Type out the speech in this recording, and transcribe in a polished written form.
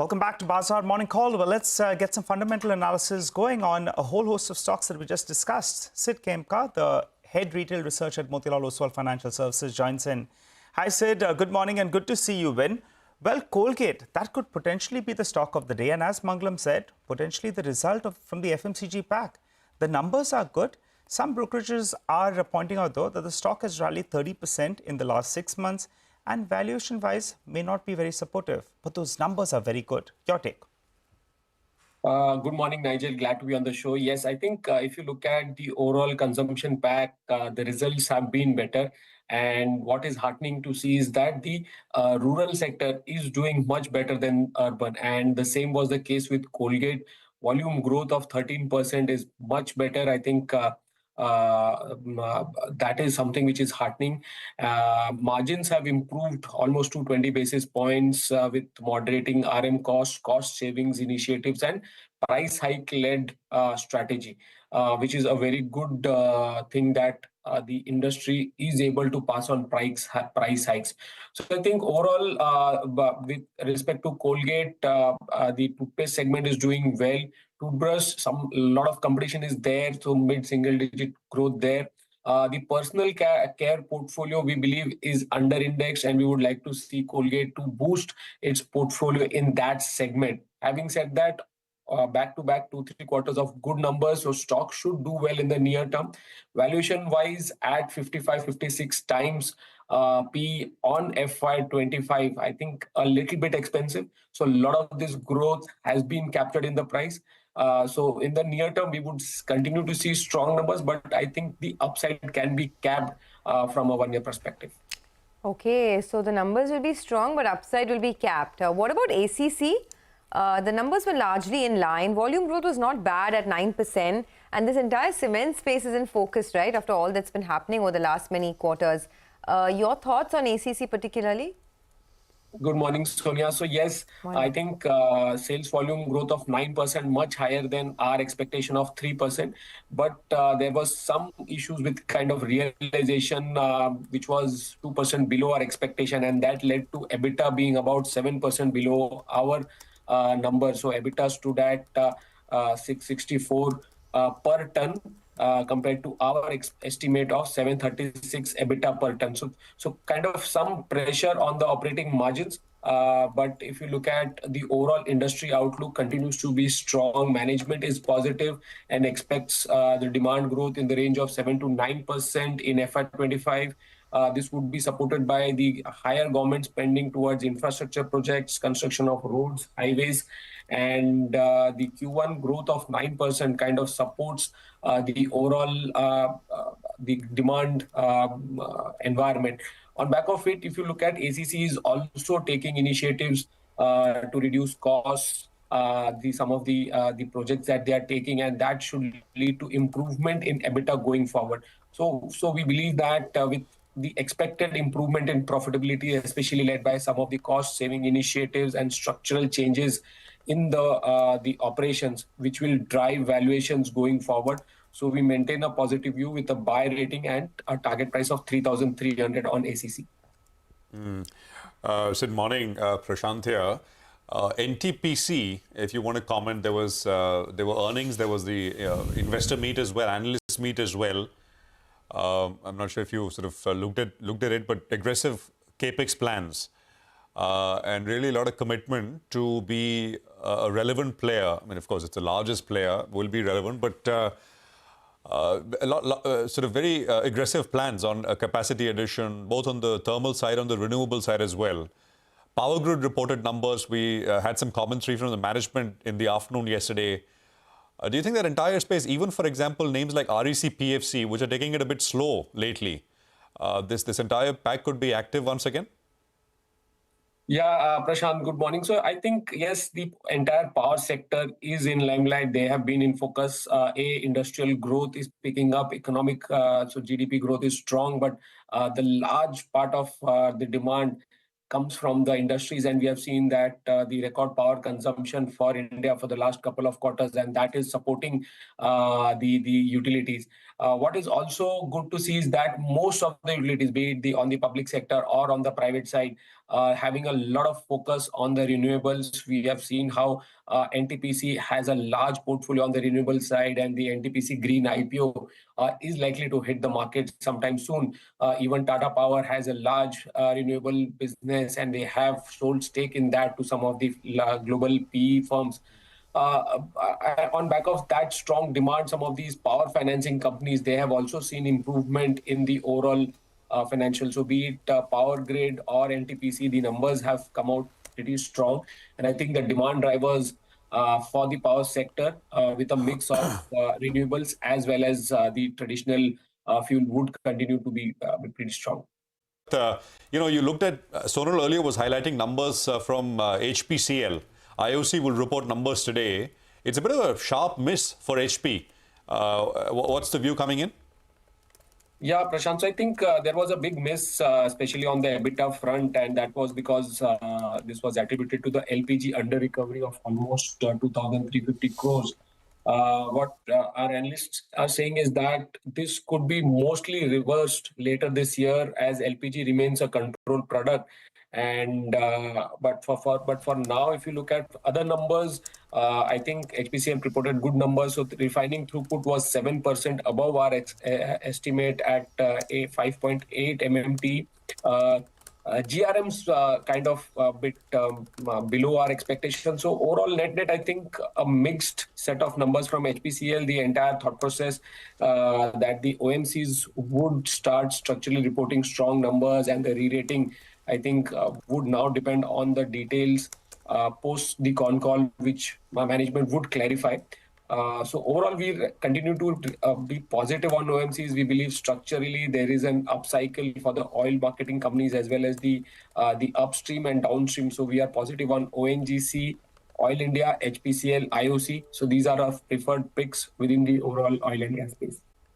Welcome back to Bazaar Morning Call. Well, let's get some fundamental analysis going on a whole host of stocks that we just discussed. Sid Khemka, the head retail researcher at Motilal Oswal Financial Services, joins in. Hi, Sid. Good morning and good to see you, Win. Well, Colgate, that could potentially be the stock of the day. And as Mangalam said, potentially the result from the FMCG pack. The numbers are good. Some brokerages are pointing out, though, that the stock has rallied 30% in the last 6 months. And valuation-wise, may not be very supportive. But those numbers are very good. Your take? Good morning, Nigel. Glad to be on the show. Yes, I think if you look at the overall consumption pack, the results have been better. And what is heartening to see is that the rural sector is doing much better than urban. And the same was the case with Colgate. Volume growth of 13% is much better. I think that is something which is heartening. Margins have improved almost to 20 basis points with moderating RM cost savings initiatives and price hike-led strategy, which is a very good thing that the industry is able to pass on price hikes. So I think overall, with respect to Colgate, the toothpaste segment is doing well. Toothbrush, a lot of competition is there, so mid-single digit growth there. The personal care portfolio, we believe, is under-indexed, and we would like to see Colgate to boost its portfolio in that segment. Having said that, back-to-back 2-3 quarters of good numbers, so stock should do well in the near term. Valuation-wise, at 55-56 times P on FY25, I think a little bit expensive. So a lot of this growth has been captured in the price. So in the near term, we would continue to see strong numbers, but I think the upside can be capped from a one-year perspective. Okay, so the numbers will be strong, but upside will be capped. What about ACC? The numbers were largely in line. Volume growth was not bad at 9%. And this entire cement space is in focus, right, after all that's been happening over the last many quarters. Your thoughts on ACC particularly? Good morning, Sonia. So yes, morning. I think sales volume growth of 9%, much higher than our expectation of 3%. But there was some issues with kind of realization, which was 2% below our expectation. And that led to EBITDA being about 7% below our number. So EBITDA stood at 664 per ton. Compared to our estimate of 736 EBITDA per ton. So kind of some pressure on the operating margins. But if you look at the overall industry outlook, continues to be strong. Management is positive and expects the demand growth in the range of 7 to 9% in FY25. This would be supported by the higher government spending towards infrastructure projects, construction of roads, highways, and the Q1 growth of 9% kind of supports the overall the demand environment. On back of it, if you look at ACC is also taking initiatives to reduce costs, some of the projects that they are taking, and that should lead to improvement in EBITDA going forward. So we believe that with the expected improvement in profitability, especially led by some of the cost-saving initiatives and structural changes in the operations, which will drive valuations going forward. So we maintain a positive view with a buy rating and a target price of 3,300 on ACC. Good morning, Prashant here. NTPC, if you want to comment, there were earnings, there was the investor meet as well, analyst meet as well. I'm not sure if you sort of looked at it, but aggressive capex plans and really a lot of commitment to be a relevant player. I mean, of course, it's the largest player, will be relevant, but sort of very aggressive plans on capacity addition, both on the thermal side, on the renewable side as well. Power Grid reported numbers. We had some commentary from the management in the afternoon yesterday. Do you think that entire space, even for example, names like REC, PFC, which are taking it a bit slow lately, this entire pack could be active once again? Yeah, Prashant, good morning. So I think, yes, the entire power sector is in limelight. They have been in focus. Industrial growth is picking up. Economic, so GDP growth is strong, but the large part of the demand comes from the industries, and we have seen that the record power consumption for India for the last couple of quarters, and that is supporting the utilities. What is also good to see is that most of the utilities, be it on the public sector or on the private side, having a lot of focus on the renewables. We have seen how NTPC has a large portfolio on the renewable side, and the NTPC Green IPO is likely to hit the market sometime soon. Even Tata Power has a large renewable business, and they have sold stake in that to some of the global PE firms. On back of that strong demand, some of these power financing companies, they have also seen improvement in the overall financial. So be it Power Grid or NTPC, the numbers have come out pretty strong. And I think the demand drivers for the power sector with a mix of renewables as well as the traditional fuel would continue to be pretty strong. You looked at, Sonal earlier was highlighting numbers from HPCL. IOC will report numbers today. It's a bit of a sharp miss for HP. What's the view coming in? Yeah, Prashant. So I think there was a big miss, especially on the EBITDA front, and that was because this was attributed to the LPG under recovery of almost 2,350 crores. What our analysts are saying is that this could be mostly reversed later this year, as LPG remains a controlled product. And but for now, if you look at other numbers, I think HPCL reported good numbers. So the refining throughput was 7% above our estimate at a 5.8 MMT. GRM's kind of a bit below our expectations. So overall net, I think a mixed set of numbers from HPCL. The entire thought process that the OMCs would start structurally reporting strong numbers, and the re-rating, I think, would now depend on the details post the con call, which my management would clarify. So overall, we continue to be positive on OMCs. We believe structurally there is an upcycle for the oil marketing companies as well as the upstream and downstream. So we are positive on ONGC, Oil India, HPCL, IOC. So these are our preferred picks within the overall oil and gas space.